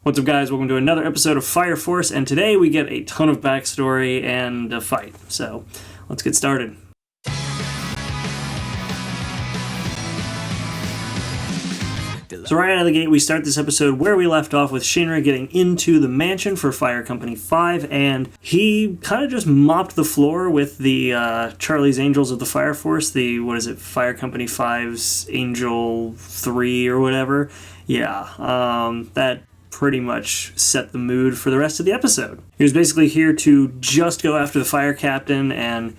What's up, guys? Welcome to another episode of Fire Force, and today we get a ton of backstory and a fight. So, let's get started. So right out of the gate, we start this episode where we left off with Shinra getting into the mansion for Fire Company 5, and he kind of just mopped the floor with the Charlie's Angels of the Fire Force, Fire Company 5's Angel 3 or whatever. Yeah, that pretty much set the mood for the rest of the episode. He was basically here to just go after the fire captain, and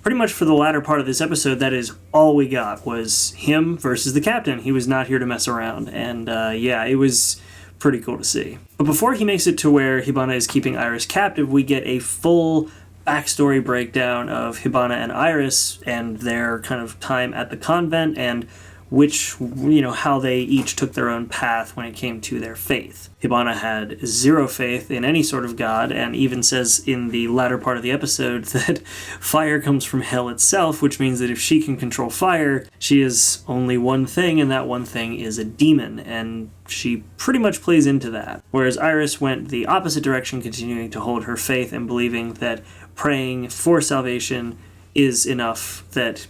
pretty much for the latter part of this episode, that is all we got, was him versus the captain. He was not here to mess around, and it was pretty cool to see. But before he makes it to where Hibana is keeping Iris captive, we get a full backstory breakdown of Hibana and Iris and their kind of time at the convent and how they each took their own path when it came to their faith. Hibana had zero faith in any sort of god, and even says in the latter part of the episode that fire comes from hell itself, which means that if she can control fire, she is only one thing, and that one thing is a demon, and she pretty much plays into that. Whereas Iris went the opposite direction, continuing to hold her faith and believing that praying for salvation is enough, that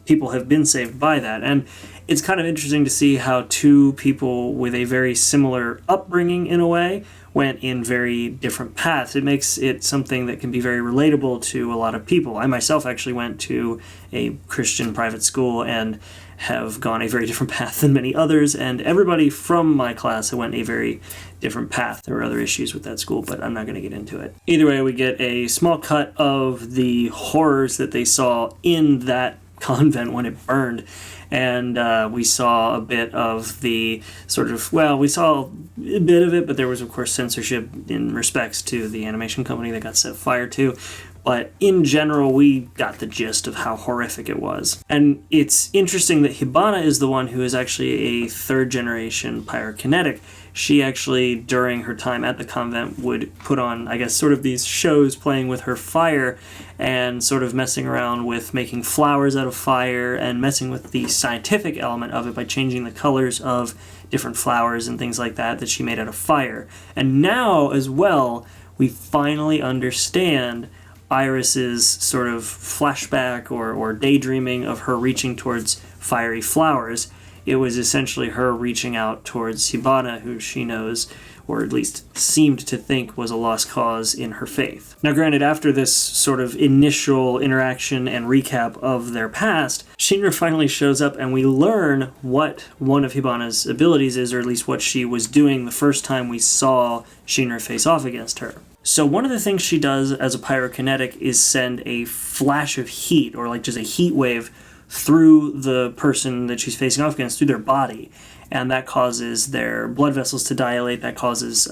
people have been saved by that. And it's kind of interesting to see how two people with a very similar upbringing, in a way, went in very different paths. It makes it something that can be very relatable to a lot of people. I myself actually went to a Christian private school and have gone a very different path than many others, and everybody from my class went a very different path. There were other issues with that school, but I'm not going to get into it. Either way, we get a small cut of the horrors that they saw in that convent when it burned, and we saw a bit of the we saw a bit of it, but there was of course censorship in respects to the animation company that got set fire to. But in general, we got the gist of how horrific it was. And it's interesting that Hibana is the one who is actually a third-generation pyrokinetic. She actually, during her time at the convent, would put on, I guess, sort of these shows playing with her fire and sort of messing around with making flowers out of fire and messing with the scientific element of it by changing the colors of different flowers and things like that she made out of fire. And now, as well, we finally understand Iris's sort of flashback or daydreaming of her reaching towards fiery flowers. It was essentially her reaching out towards Hibana, who she knows, or at least seemed to think, was a lost cause in her faith. Now granted, after this sort of initial interaction and recap of their past, Shinra finally shows up and we learn what one of Hibana's abilities is, or at least what she was doing the first time we saw Shinra face off against her. So one of the things she does as a pyrokinetic is send a flash of heat, or like just a heat wave, through the person that she's facing off against, through their body. And that causes their blood vessels to dilate. That causes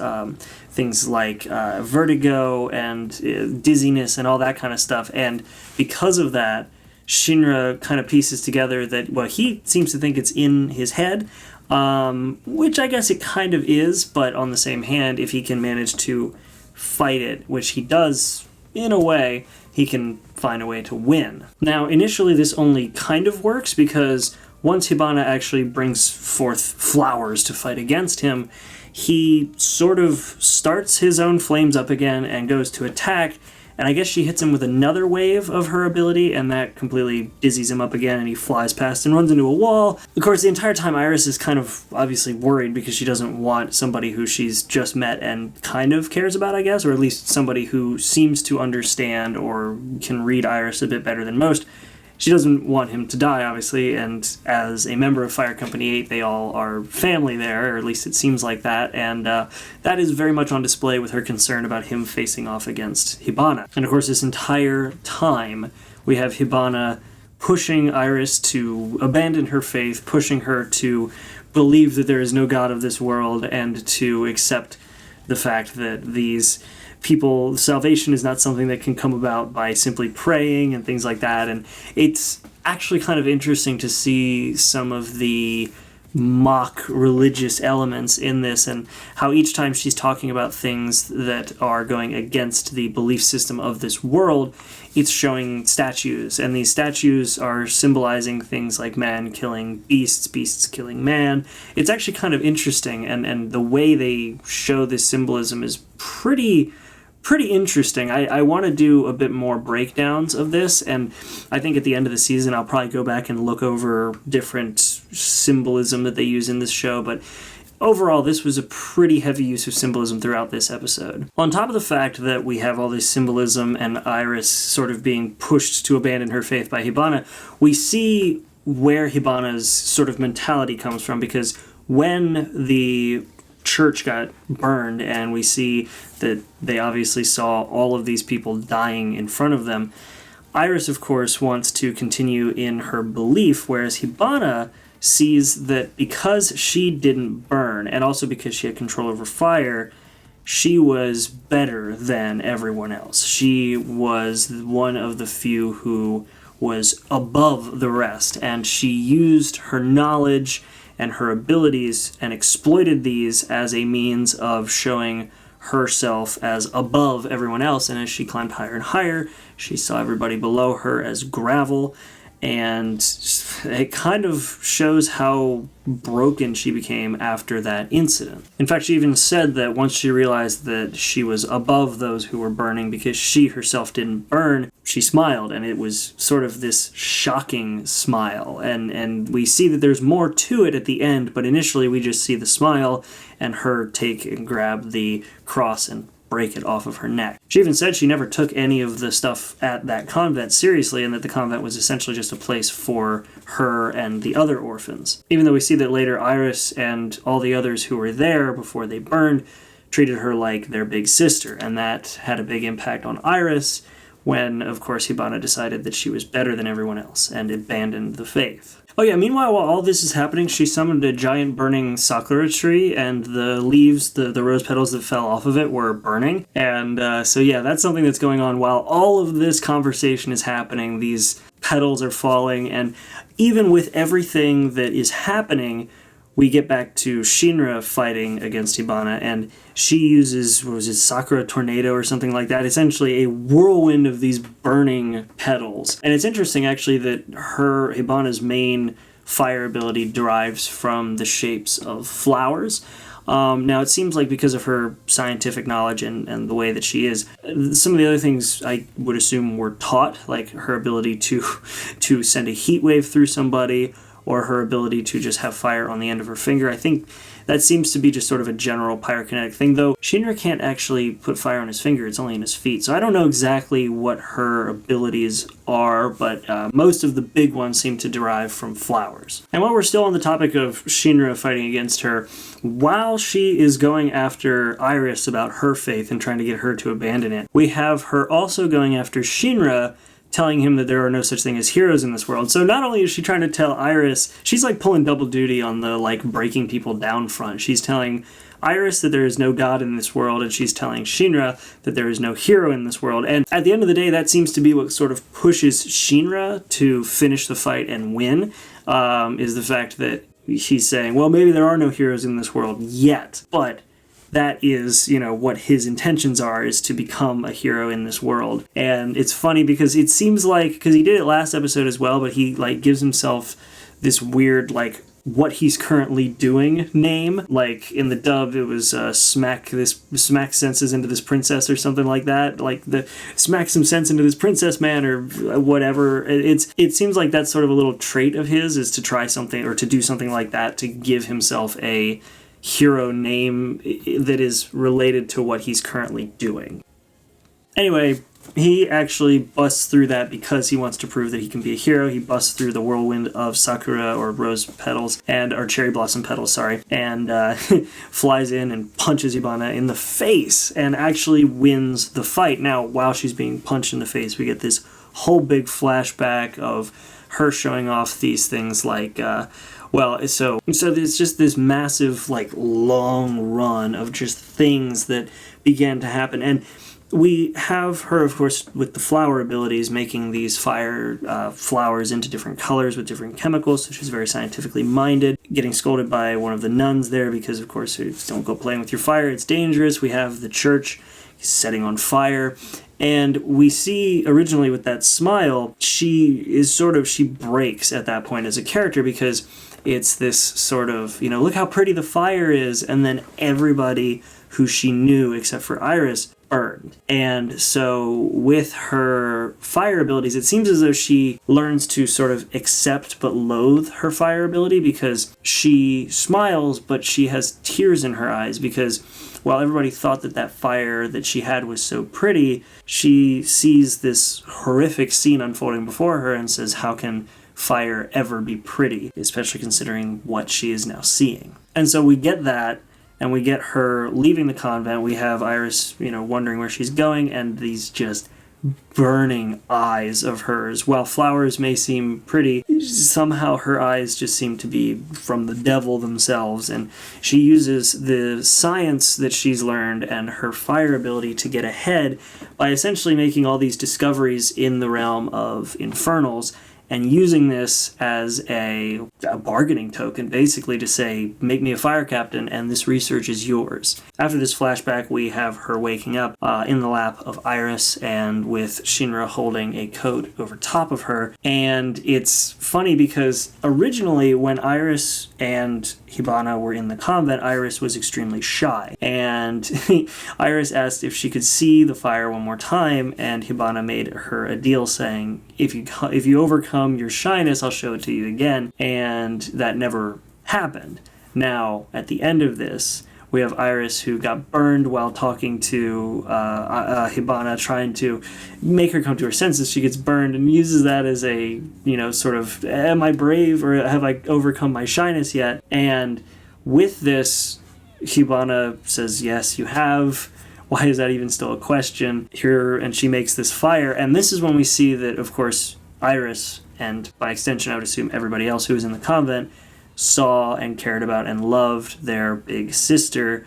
things like vertigo and dizziness and all that kind of stuff. And because of that, Shinra kind of pieces together that, well, he seems to think it's in his head, which I guess it kind of is, but on the same hand, if he can manage to fight it, which he does in a way, he can find a way to win. Now, initially this only kind of works because once Hibana actually brings forth flowers to fight against him, he sort of starts his own flames up again and goes to attack, and I guess she hits him with another wave of her ability, and that completely dizzies him up again, and he flies past and runs into a wall. Of course, the entire time Iris is kind of obviously worried because she doesn't want somebody who she's just met and kind of cares about, I guess, or at least somebody who seems to understand or can read Iris a bit better than most. She doesn't want him to die, obviously, and as a member of Fire Company 8, they all are family there, or at least it seems like that, and that is very much on display with her concern about him facing off against Hibana. And of course, this entire time, we have Hibana pushing Iris to abandon her faith, pushing her to believe that there is no god of this world, and to accept the fact that these people, salvation is not something that can come about by simply praying and things like that. And it's actually kind of interesting to see some of the mock religious elements in this, and how each time she's talking about things that are going against the belief system of this world, it's showing statues, and these statues are symbolizing things like man killing beasts, beasts killing man. It's actually kind of interesting, and the way they show this symbolism is pretty interesting. I want to do a bit more breakdowns of this, and I think at the end of the season I'll probably go back and look over different symbolism that they use in this show, but overall this was a pretty heavy use of symbolism throughout this episode. On top of the fact that we have all this symbolism and Iris sort of being pushed to abandon her faith by Hibana, we see where Hibana's sort of mentality comes from, because when the church got burned and we see that they obviously saw all of these people dying in front of them, Iris of course wants to continue in her belief, whereas Hibana sees that because she didn't burn, and also because she had control over fire, she was better than everyone else. She was one of the few who was above the rest, and she used her knowledge and her abilities and exploited these as a means of showing herself as above everyone else. And as she climbed higher and higher, she saw everybody below her as gravel, and it kind of shows how broken she became after that incident. In fact, she even said that once she realized that she was above those who were burning because she herself didn't burn, she smiled, and it was sort of this shocking smile. And we see that there's more to it at the end, but initially we just see the smile and her take and grab the cross and break it off of her neck. She even said she never took any of the stuff at that convent seriously, and that the convent was essentially just a place for her and the other orphans. Even though we see that later Iris and all the others who were there before they burned treated her like their big sister, and that had a big impact on Iris when, of course, Hibana decided that she was better than everyone else and abandoned the faith. Oh yeah, meanwhile, while all this is happening, she summoned a giant burning sakura tree, and the leaves, the rose petals that fell off of it were burning. And so yeah, that's something that's going on while all of this conversation is happening. These petals are falling, and even with everything that is happening, we get back to Shinra fighting against Hibana, and she uses, what was it, Sakura Tornado or something like that, essentially a whirlwind of these burning petals. And it's interesting, actually, that Hibana's main fire ability derives from the shapes of flowers. Now, it seems like because of her scientific knowledge and the way that she is, some of the other things I would assume were taught, like her ability to send a heat wave through somebody, or her ability to just have fire on the end of her finger. I think that seems to be just sort of a general pyrokinetic thing, though Shinra can't actually put fire on his finger, it's only in his feet. So I don't know exactly what her abilities are, but most of the big ones seem to derive from flowers. And while we're still on the topic of Shinra fighting against her, while she is going after Iris about her faith and trying to get her to abandon it, we have her also going after Shinra, telling him that there are no such thing as heroes in this world. So not only is she trying to tell Iris, she's like pulling double duty on the like breaking people down front. She's telling Iris that there is no god in this world, and she's telling Shinra that there is no hero in this world. And at the end of the day, that seems to be what sort of pushes Shinra to finish the fight and win, is the fact that she's saying, well, maybe there are no heroes in this world yet, but that is, what his intentions are, is to become a hero in this world. And it's funny because it seems like, because he did it last episode as well, but he like gives himself this weird like what he's currently doing name. Like in the dub, it was smack senses into this princess or something like that. Like the smack some sense into this princess man or whatever. It seems like that's sort of a little trait of his, is to try something or to do something like that to give himself a hero name that is related to what he's currently doing. Anyway, he actually busts through that because he wants to prove that he can be a hero. He busts through the whirlwind of sakura or rose petals, or cherry blossom petals, sorry, and flies in and punches Hibana in the face and actually wins the fight. Now, while she's being punched in the face, we get this whole big flashback of her showing off these things like so there's just this massive, like, long run of just things that began to happen. And we have her, of course, with the flower abilities, making these fire flowers into different colors with different chemicals, so she's very scientifically minded, getting scolded by one of the nuns there because, of course, don't go playing with your fire, it's dangerous. We have the church setting on fire. And we see originally with that smile, she breaks at that point as a character because it's this sort of, look how pretty the fire is. And then everybody who she knew except for Iris burned. And so with her fire abilities, it seems as though she learns to sort of accept but loathe her fire ability because she smiles, but she has tears in her eyes because while everybody thought that fire that she had was so pretty, she sees this horrific scene unfolding before her and says, how can fire ever be pretty, especially considering what she is now seeing? And so we get that, and we get her leaving the convent. We have Iris, wondering where she's going, and these just burning eyes of hers. While flowers may seem pretty, somehow her eyes just seem to be from the devil themselves, and she uses the science that she's learned and her fire ability to get ahead by essentially making all these discoveries in the realm of infernals and using this as a bargaining token, basically, to say, make me a fire captain, and this research is yours. After this flashback, we have her waking up in the lap of Iris, and with Shinra holding a coat over top of her. And it's funny because originally, when Iris and Hibana were in the convent, Iris was extremely shy. And Iris asked if she could see the fire one more time, and Hibana made her a deal saying, if you overcome your shyness, I'll show it to you again. And that never happened. Now, at the end of this, we have Iris who got burned while talking to Hibana, trying to make her come to her senses. She gets burned and uses that as a, sort of, am I brave or have I overcome my shyness yet? And with this, Hibana says, yes, you have. Why is that even still a question? Here, and she makes this fire, and this is when we see that, of course, Iris, and by extension I would assume everybody else who was in the convent, saw and cared about and loved their big sister,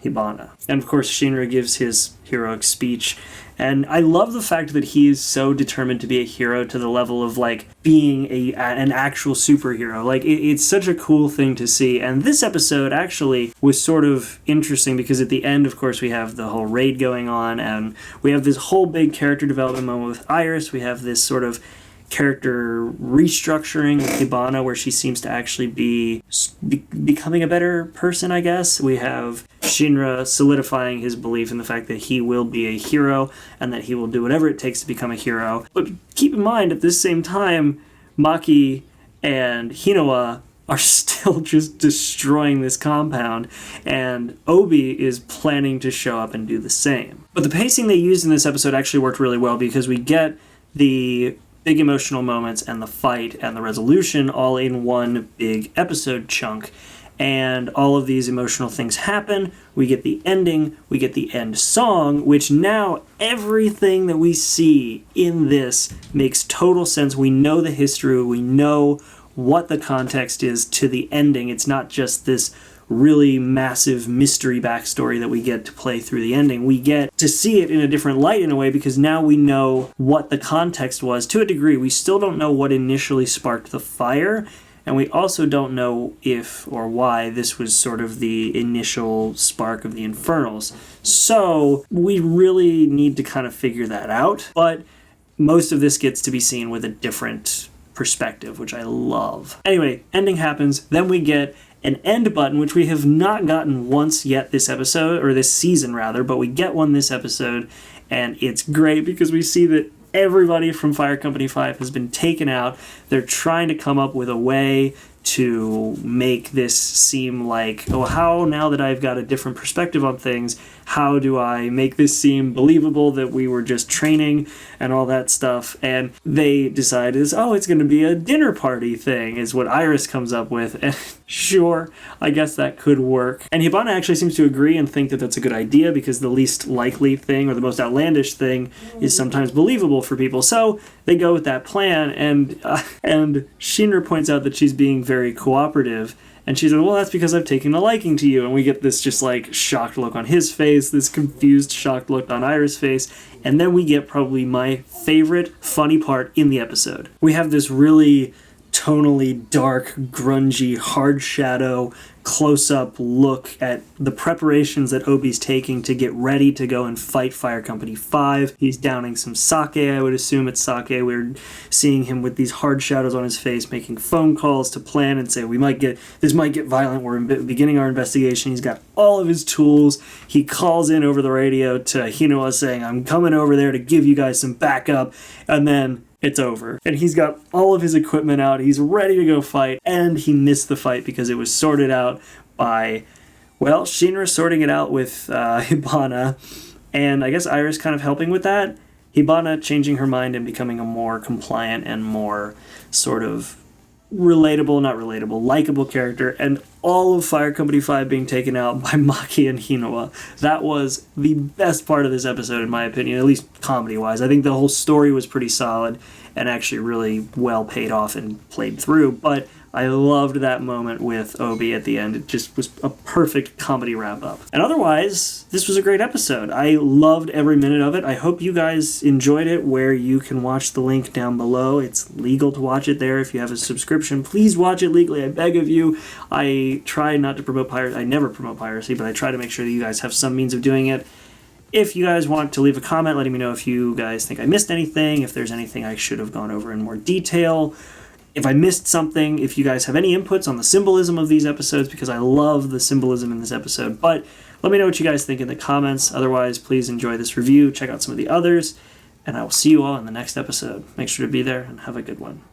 Hibana. And of course Shinra gives his heroic speech, and I love the fact that he is so determined to be a hero to the level of being an actual superhero. It's such a cool thing to see. And this episode actually was sort of interesting because at the end, of course, we have the whole raid going on, and we have this whole big character development moment with Iris. We have this sort of character restructuring with Hibana where she seems to actually be becoming a better person, I guess. We have Shinra solidifying his belief in the fact that he will be a hero and that he will do whatever it takes to become a hero. But keep in mind, at this same time, Maki and Hinoa are still just destroying this compound, and Obi is planning to show up and do the same. But the pacing they used in this episode actually worked really well because we get the big emotional moments and the fight and the resolution all in one big episode chunk. And all of these emotional things happen. We get the ending, we get the end song, which now everything that we see in this makes total sense. We know the history, we know what the context is to the ending. It's not just this really massive mystery backstory that we get to play through the ending. We get to see it in a different light in a way because now we know what the context was to a degree. We still don't know what initially sparked the fire, and we also don't know if or why this was sort of the initial spark of the Infernals. So we really need to kind of figure that out, but most of this gets to be seen with a different perspective, which I love. Anyway, ending happens, then we get an end button, which we have not gotten once yet this episode, or this season rather, but we get one this episode, and it's great because we see that everybody from Fire Company 5 has been taken out. They're trying to come up with a way to make this seem like, oh, how now that I've got a different perspective on things, how do I make this seem believable that we were just training and all that stuff? And they decide it's going to be a dinner party thing is what Iris comes up with. And sure, I guess that could work. And Hibana actually seems to agree and think that that's a good idea because the least likely thing or the most outlandish thing is sometimes believable for people. So they go with that plan, and Shinra points out that she's being very cooperative, And she's like, well, that's because I've taken a liking to you. And we get this just like shocked look on his face, this confused, shocked look on Ira's face. And then we get probably my favorite funny part in the episode. We have this really tonally dark, grungy, hard shadow, close-up look at the preparations that Obi's taking to get ready to go and fight Fire Company 5. He's downing some sake, I would assume it's sake. We're seeing him with these hard shadows on his face, making phone calls to plan and say, this might get violent, we're beginning our investigation. He's got all of his tools. He calls in over the radio to Hinoa saying, I'm coming over there to give you guys some backup, and then it's over. And he's got all of his equipment out. He's ready to go fight. And he missed the fight because it was sorted out by, well, Shinra sorting it out with Hibana. And I guess Ira's kind of helping with that. Hibana changing her mind and becoming a more compliant and more sort of likable character, and all of Fire Company 5 being taken out by Maki and Hinoa. That was the best part of this episode, in my opinion, at least comedy-wise. I think the whole story was pretty solid and actually really well paid off and played through, but I loved that moment with Obi at the end. It just was a perfect comedy wrap-up. And otherwise, this was a great episode. I loved every minute of it. I hope you guys enjoyed it, where you can watch the link down below. It's legal to watch it there if you have a subscription. Please watch it legally, I beg of you. I try not to promote piracy. I never promote piracy, but I try to make sure that you guys have some means of doing it. If you guys want to leave a comment letting me know if you guys think I missed anything, if there's anything I should have gone over in more detail, if I missed something, if you guys have any inputs on the symbolism of these episodes, because I love the symbolism in this episode. But let me know what you guys think in the comments. Otherwise, please enjoy this review, check out some of the others, and I will see you all in the next episode. Make sure to be there and have a good one.